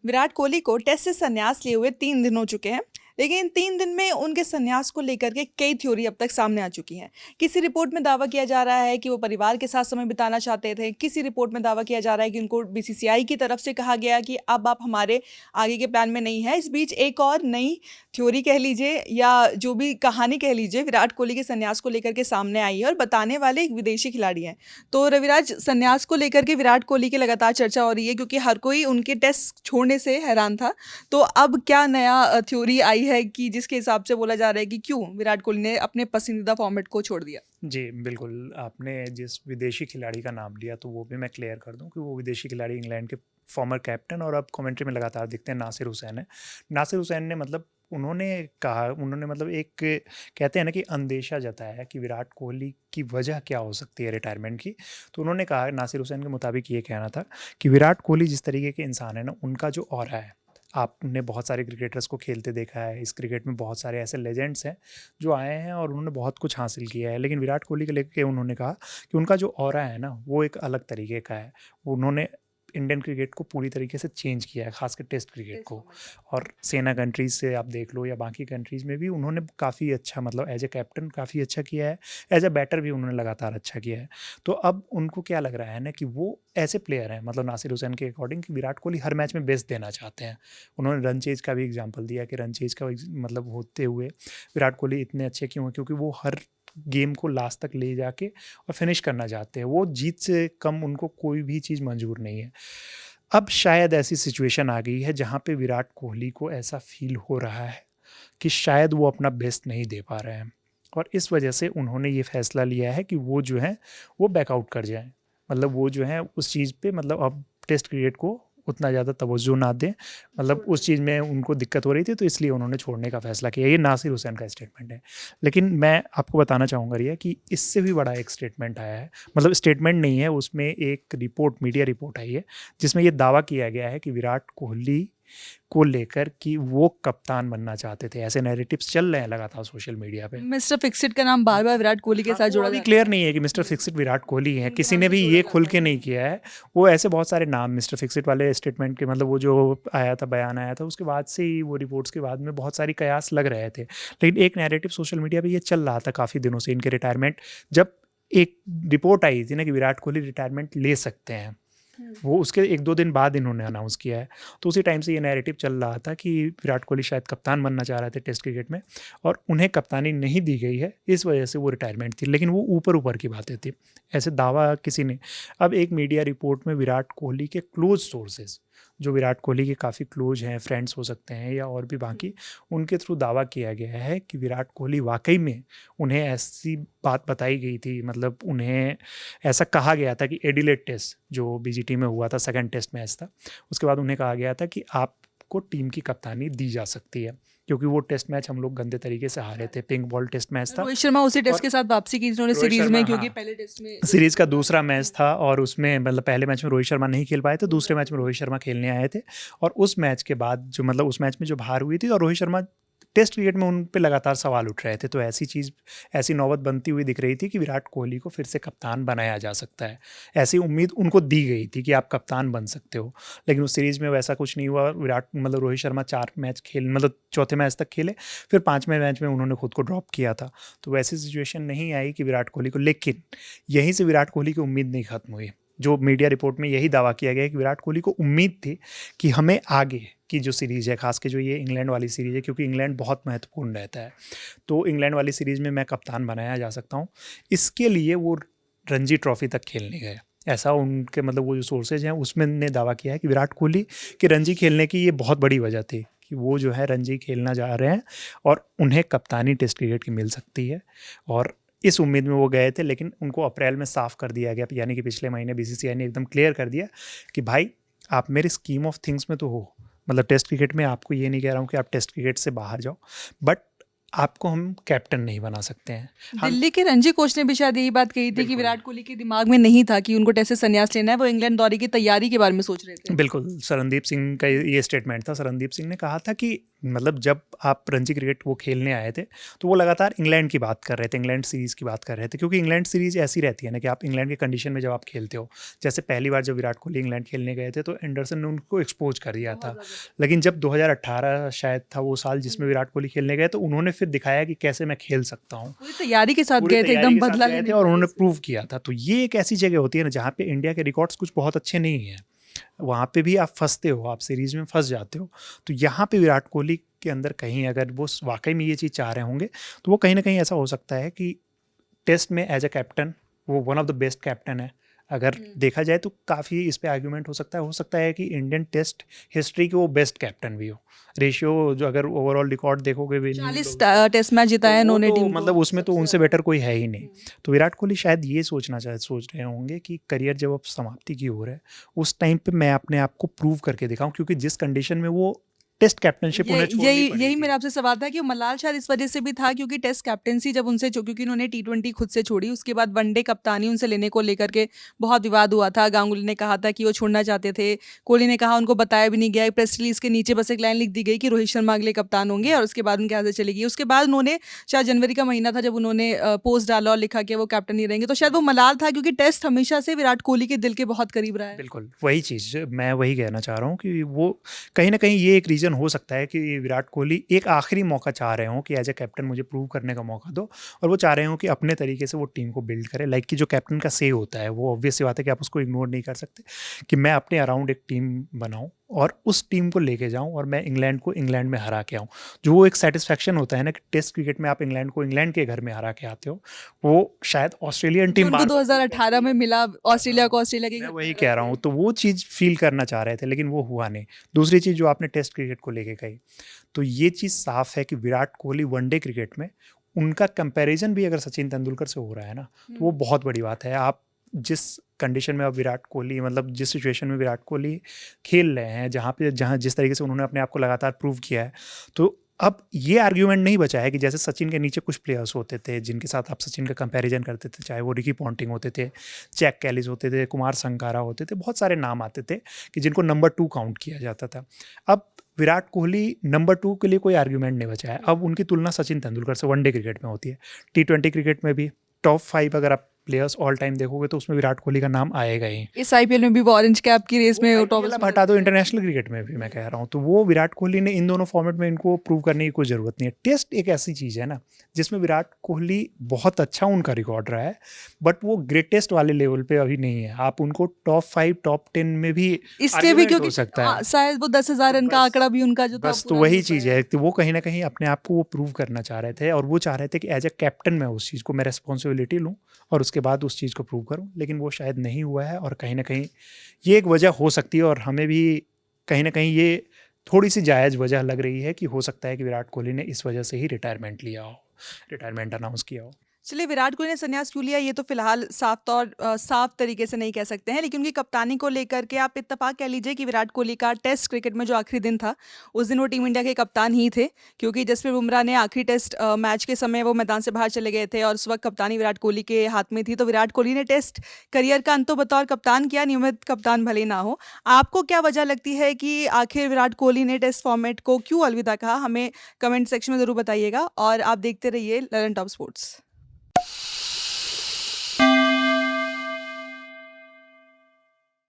विराट कोहली को टेस्ट से संन्यास लिए हुए 3 दिन हो चुके हैं, लेकिन इन 3 दिन में उनके संन्यास को लेकर के कई थ्योरी अब तक सामने आ चुकी हैं। किसी रिपोर्ट में दावा किया जा रहा है कि वो परिवार के साथ समय बिताना चाहते थे, किसी रिपोर्ट में दावा किया जा रहा है कि उनको बीसीसीआई की तरफ से कहा गया कि अब आप हमारे आगे के प्लान में नहीं है। इस बीच एक और नई थ्योरी कह लीजिए या जो भी कहानी कह लीजिए विराट कोहली के संन्यास को लेकर के सामने आई है, और बताने वाले एक विदेशी खिलाड़ी हैं। तो रविराज, संन्यास को लेकर के विराट कोहली की लगातार चर्चा हो रही है क्योंकि हर कोई उनके टेस्ट छोड़ने से हैरान था। तो अब क्या नया थ्योरी आई है कि जिसके हिसाब से बोला जा रहा है कि क्यों विराट कोहली ने अपने पसंदीदा फॉर्मेट को छोड़ दिया? जी बिल्कुल, आपने जिस विदेशी खिलाड़ी का नाम लिया तो वो भी मैं क्लियर कर दूं कि वो विदेशी खिलाड़ी इंग्लैंड के फॉर्मर कैप्टन और अब कमेंट्री में लगातार दिखते हैं नासिर हुसैन है। नासिर हुसैन ने उन्होंने मतलब एक कहते हैं ना कि अंदेशा जताया है कि विराट कोहली की वजह क्या हो सकती है रिटायरमेंट की। तो उन्होंने कहा, नासिर हुसैन के मुताबिक ये कहना था कि विराट कोहली जिस तरीके के इंसान है ना, उनका जो ऑरा है, आपने बहुत सारे क्रिकेटर्स को खेलते देखा है, इस क्रिकेट में बहुत सारे ऐसे लेजेंड्स हैं जो आए हैं और उन्होंने बहुत कुछ हासिल किया है, लेकिन विराट कोहली के लेके उन्होंने कहा कि उनका जो ऑरा है ना वो एक अलग तरीके का है। उन्होंने इंडियन क्रिकेट को पूरी तरीके से चेंज किया है, खासकर टेस्ट क्रिकेट को। और सेना कंट्रीज से आप देख लो या बाकी कंट्रीज में भी उन्होंने काफ़ी अच्छा, मतलब एज ए कैप्टन काफ़ी अच्छा किया है, एज ए बैटर भी उन्होंने लगातार अच्छा किया है। तो अब उनको क्या लग रहा है ना कि वो ऐसे प्लेयर हैं, मतलब नासिर हुसैन के अकॉर्डिंग, कि विराट कोहली हर मैच में बेस्ट देना चाहते हैं। उन्होंने रन चेज का भी एग्जाम्पल दिया कि रन चेज का मतलब होते हुए विराट कोहली इतने अच्छे क्यों हैं, क्योंकि वो हर गेम को लास्ट तक ले जाके और फिनिश करना चाहते हैं। वो जीत से कम उनको कोई भी चीज़ मंजूर नहीं है। अब शायद ऐसी सिचुएशन आ गई है जहाँ पे विराट कोहली को ऐसा फील हो रहा है कि शायद वो अपना बेस्ट नहीं दे पा रहे हैं, और इस वजह से उन्होंने ये फैसला लिया है कि वो जो है वो बैकआउट कर जाएं। मतलब वो जो है उस चीज़ पे, मतलब अब टेस्ट क्रिकेट को उतना ज़्यादा तवज्जो ना दें, मतलब उस चीज़ में उनको दिक्कत हो रही थी तो इसलिए उन्होंने छोड़ने का फैसला किया। ये नासिर हुसैन का स्टेटमेंट है। लेकिन मैं आपको बताना चाहूँगा रिया कि इससे भी बड़ा एक स्टेटमेंट आया है, मतलब स्टेटमेंट नहीं है, उसमें एक रिपोर्ट, मीडिया रिपोर्ट आई है जिसमें ये दावा किया गया है कि विराट कोहली को लेकर कि वो कप्तान बनना चाहते थे। ऐसे नैरेटिव्स चल रहे हैं लगातार सोशल मीडिया पे। मिस्टर फिक्सिट का नाम बार बार विराट कोहली के साथ जोड़ा अभी जाता क्लियर नहीं है कि मिस्टर फिक्सिट विराट कोहली हैं, किसी ने भी ये खुल के नहीं किया है। वो ऐसे बहुत सारे नाम मिस्टर फिक्सिट वाले स्टेटमेंट के, मतलब वो जो आया था, बयान आया था, उसके बाद से ही वो रिपोर्ट्स के बाद में बहुत सारी कयास लग रहे थे। लेकिन एक नैरेटिव सोशल मीडिया पे ये चल रहा था काफ़ी दिनों से, इनके रिटायरमेंट, जब एक रिपोर्ट आई थी ना कि विराट कोहली रिटायरमेंट ले सकते हैं, वो उसके 1-2 दिन बाद इन्होंने अनाउंस किया है। तो उसी टाइम से ये नैरेटिव चल रहा था कि विराट कोहली शायद कप्तान बनना चाह रहे थे टेस्ट क्रिकेट में, और उन्हें कप्तानी नहीं दी गई है, इस वजह से वो रिटायरमेंट थी। लेकिन वो ऊपर ऊपर की बातें थी, ऐसे दावा किसी ने। अब एक मीडिया रिपोर्ट में विराट कोहली के क्लोज सोर्सेज, जो विराट कोहली के काफ़ी क्लोज हैं, फ्रेंड्स हो सकते हैं या और भी बाकी, उनके थ्रू दावा किया गया है कि विराट कोहली वाकई में, उन्हें ऐसी बात बताई गई थी, मतलब उन्हें ऐसा कहा गया था कि एडिलेड टेस्ट जो बीजीटी में हुआ था, सेकंड टेस्ट मैच था, उसके बाद उन्हें कहा गया था कि आपको टीम की कप्तानी दी जा सकती है, क्योंकि वो टेस्ट मैच हम लोग गंदे तरीके से हारे थे, पिंक बॉल टेस्ट मैच था। रोहित शर्मा उसी टेस्ट के साथ वापसी की उन्होंने सीरीज में, क्योंकि पहले टेस्ट में सीरीज का दूसरा मैच था, और उसमें मतलब पहले मैच में रोहित शर्मा नहीं खेल पाए थे, दूसरे मैच में रोहित शर्मा खेलने आए थे, और उस मैच के बाद जो, मतलब उस मैच में जो हार हुई थी, और रोहित शर्मा टेस्ट क्रिकेट में उन पे लगातार सवाल उठ रहे थे। तो ऐसी नौबत बनती हुई दिख रही थी कि विराट कोहली को फिर से कप्तान बनाया जा सकता है, ऐसी उम्मीद उनको दी गई थी कि आप कप्तान बन सकते हो। लेकिन उस सीरीज़ में वैसा कुछ नहीं हुआ। रोहित शर्मा 4 मैच खेल, मतलब चौथे मैच तक खेले, फिर 5वें मैच में उन्होंने खुद को ड्रॉप किया था। तो वैसी सिचुएशन नहीं आई कि विराट कोहली को, लेकिन यहीं से विराट कोहली की उम्मीद नहीं खत्म हुई। जो मीडिया रिपोर्ट में यही दावा किया गया कि विराट कोहली को उम्मीद थी कि हमें आगे की जो सीरीज़ है, खास के जो ये इंग्लैंड वाली सीरीज़ है, क्योंकि इंग्लैंड बहुत महत्वपूर्ण रहता है, तो इंग्लैंड वाली सीरीज़ में मैं कप्तान बनाया जा सकता हूँ। इसके लिए वो रणजी ट्रॉफी तक खेलने गए, ऐसा उनके, मतलब वो जो सोर्सेज हैं उसमें ने दावा किया है कि विराट कोहली के रणजी खेलने की ये बहुत बड़ी वजह थी कि वो जो है रणजी खेलना जा रहे हैं और उन्हें कप्तानी टेस्ट क्रिकेट की मिल सकती है, और इस उम्मीद में वो गए थे। लेकिन उनको अप्रैल में साफ कर दिया गया, यानी कि पिछले महीने बीसीसीआई ने एकदम क्लियर कर दिया कि भाई आप मेरी स्कीम ऑफ थिंग्स में तो हो, मतलब टेस्ट क्रिकेट में आपको ये नहीं कह रहा हूँ कि आप टेस्ट क्रिकेट से बाहर जाओ, बट आपको हम कैप्टन नहीं बना सकते हैं। दिल्ली के रणजी कोच ने भी शायद यही बात कही थी कि विराट कोहली के दिमाग में नहीं था कि उनको टेस्ट से संन्यास लेना है, वो इंग्लैंड दौरे की तैयारी के बारे में सोच रहे थे। बिल्कुल, शरणदीप सिंह का ये स्टेटमेंट था। शरणदीप सिंह ने कहा था कि मतलब जब आप रणजी क्रिकेट वो खेलने आए थे तो वो लगातार इंग्लैंड की बात कर रहे थे, इंग्लैंड सीरीज़ की बात कर रहे थे, क्योंकि इंग्लैंड सीरीज़ ऐसी रहती है ना कि आप इंग्लैंड के कंडीशन में जब आप खेलते हो, जैसे पहली बार जब विराट कोहली इंग्लैंड खेलने गए थे तो एंडरसन ने उनको एक्सपोज कर दिया था। लेकिन जब 2018 शायद था वो साल जिसमें विराट कोहली खेलने गए, तो उन्होंने फिर दिखाया कि कैसे मैं खेल सकता हूँ। पूरी तैयारी के साथ पूरी गए थे, तैयारी एकदम के साथ बदला गए लेने थे और उन्होंने प्रूव किया था। तो ये एक ऐसी जगह होती है ना जहाँ पे इंडिया के रिकॉर्ड्स कुछ बहुत अच्छे नहीं हैं, वहाँ पे भी आप फंसते हो, आप सीरीज में फंस जाते हो। तो यहाँ पे विराट कोहली के अंदर कहीं अगर वो वाकई में ये चीज़ चाह रहे होंगे तो वो कहीं ना कहीं ऐसा हो सकता है कि टेस्ट में एज अ कैप्टन वो one of the best captain है। अगर देखा जाए तो काफ़ी इस पे आर्ग्यूमेंट हो सकता है कि इंडियन टेस्ट हिस्ट्री के वो बेस्ट कैप्टन भी हो। रेशियो जो अगर ओवरऑल रिकॉर्ड देखोगे 40 टेस्ट मैच जिता है इन्होंने टीम को, मतलब उसमें तो उनसे बेटर कोई है ही नहीं। तो विराट कोहली शायद ये सोच रहे होंगे कि करियर जब अब समाप्ति की ओर है उस टाइम पे मैं अपने आप को प्रूव करके दिखाऊं, क्योंकि जिस कंडीशन में वो टेस्ट कैप्टनशिप उन्हें छोड़नी यही पड़ी यही थी। मेरा आपसे सवाल था कि मलाल शायद इस वजह से भी था क्योंकि टेस्ट कैप्टेंसी जब उनसे क्योंकि उन्होंने टी20 खुद से छोड़ी, उसके बाद वनडे कप्तानी उनसे लेने को लेकर के बहुत विवाद हुआ था। गांगुली ने कहा था कि वो छोड़ना चाहते थे, कोहली ने कहा उनको बताया भी नहीं गया, प्रेस रिलीज के नीचे बस एक लाइन लिख दी गई कि रोहित शर्मा अगले कप्तान होंगे और उसके बाद उनके हाथ से चली गई। उसके बाद उन्होंने शायद जनवरी का महीना था जब उन्होंने पोस्ट डाला और लिखा कि वो कैप्टन ही रहेंगे। तो शायद वो मलाल था क्योंकि टेस्ट हमेशा से विराट कोहली के दिल के बहुत करीब रहा है। बिल्कुल वही चीज़ मैं वही कहना चाह रहा हूँ कि वो कहीं ना कहीं ये एक रीज़न हो सकता है कि विराट कोहली एक आखिरी मौका चाह रहे हो कि एज ए कैप्टन मुझे प्रूव करने का मौका दो, और वो चाह रहे हो कि अपने तरीके से वो टीम को बिल्ड करे। लाइक कि जो कैप्टन का से होता है वो ऑब्वियस सी बात है कि आप उसको इग्नोर नहीं कर सकते कि मैं अपने अराउंड एक टीम बनाऊं और उस टीम को लेके जाऊं और मैं इंग्लैंड को इंग्लैंड में हरा के आऊं। जो वो एक सेटिस्फैक्शन होता है ना कि टेस्ट क्रिकेट में आप इंग्लैंड को इंग्लैंड के घर में हरा के आते हो, वो शायद ऑस्ट्रेलियन टीम उनको 2018 में मिला ऑस्ट्रेलिया को, ऑस्ट्रेलिया के मैं घर वही पे कह हरा रहा हूँ। के। तो वो चीज़ फील करना चाह रहे थे लेकिन वो हुआ नहीं। दूसरी चीज़ जो आपने टेस्ट क्रिकेट को लेके कही, तो ये चीज़ साफ है कि विराट कोहली वनडे क्रिकेट में उनका कंपैरिजन भी अगर सचिन तेंदुलकर से हो रहा है ना तो वो बहुत बड़ी बात है। आप जिस कंडीशन में अब विराट कोहली मतलब जिस सिचुएशन में विराट कोहली खेल रहे हैं, जहाँ जिस तरीके से उन्होंने अपने आप को लगातार प्रूव किया है, तो अब ये आर्ग्यूमेंट नहीं बचा है कि जैसे सचिन के नीचे कुछ प्लेयर्स होते थे जिनके साथ आप सचिन का कंपैरिजन करते थे, चाहे वो रिकी पॉन्टिंग होते थे, जैक कैलिस होते थे, कुमार संगाकारा होते थे, बहुत सारे नाम आते थे कि जिनको नंबर 2 काउंट किया जाता था। अब विराट कोहली नंबर 2 के लिए कोई आर्ग्यूमेंट नहीं बचा है। अब उनकी तुलना सचिन तेंदुलकर से वनडे क्रिकेट में होती है। टी20 क्रिकेट में भी टॉप 5 अगर आप प्लेयर्स ऑल टाइम देखोगे तो उसमें विराट कोहली का नाम आएगा ही। इस आईपीएल में भी वो ऑरेंज कैप की रेस में वो टॉप IPL आप हटा दो, इंटरनेशनल क्रिकेट में भी मैं कह रहा हूँ, तो वो विराट कोहली ने इन दोनों फॉर्मेट में इनको प्रूव करने की कोई ज़रूरत नहीं है। टेस्ट एक ऐसी चीज़ है ना जिसमें विराट कोहली बहुत अच्छा उनका रिकॉर्ड रहा है, बट वो ग्रेटेस्ट वाले लेवल पे अभी नहीं है। आप उनको टॉप 5 टॉप 10 में भी इसलिए भी argument क्योंकि हो सकता है। शायद वो 10,000 रन का आंकड़ा भी उनका जो था बस तो पूरा वही नहीं हो चीज़ पाया। है कि वो कहीं ना कहीं अपने आप को वो प्रूव करना चाह रहे थे और वो चाह रहे थे कि एज ए कैप्टन मैं उस चीज़ को मैं रिस्पॉन्सिबिलिटी लूँ और उसके बाद उस चीज़ को प्रूव करूँ, लेकिन वो शायद नहीं हुआ है। और कहीं ना कहीं ये एक वजह हो सकती है और हमें भी कहीं ना कहीं ये थोड़ी सी जायज़ वजह लग रही है कि हो सकता है कि विराट कोहली ने इस वजह से ही रिटायरमेंट लिया हो, रिटायरमेंट अनाउंस किया हो। चलिए, विराट कोहली ने संन्यास क्यों लिया ये तो फिलहाल साफ तरीके से नहीं कह सकते हैं, लेकिन उनकी कप्तानी को लेकर के आप इत्तेफाक कह लीजिए कि विराट कोहली का टेस्ट क्रिकेट में जो आखिरी दिन था उस दिन वो टीम इंडिया के कप्तान ही थे, क्योंकि जसप्रीत बुमराह ने आखिरी टेस्ट मैच के समय वो मैदान से बाहर चले गए थे और उस वक्त कप्तानी विराट कोहली के हाथ में थी। तो विराट कोहली ने टेस्ट करियर का अंत तो बतौर कप्तान किया, नियमित कप्तान भले ना हो। आपको क्या वजह लगती है कि आखिर विराट कोहली ने टेस्ट फॉर्मेट को क्यों अलविदा कहा? हमें कमेंट सेक्शन में ज़रूर बताइएगा और आप देखते रहिए ललन टॉप स्पोर्ट्स।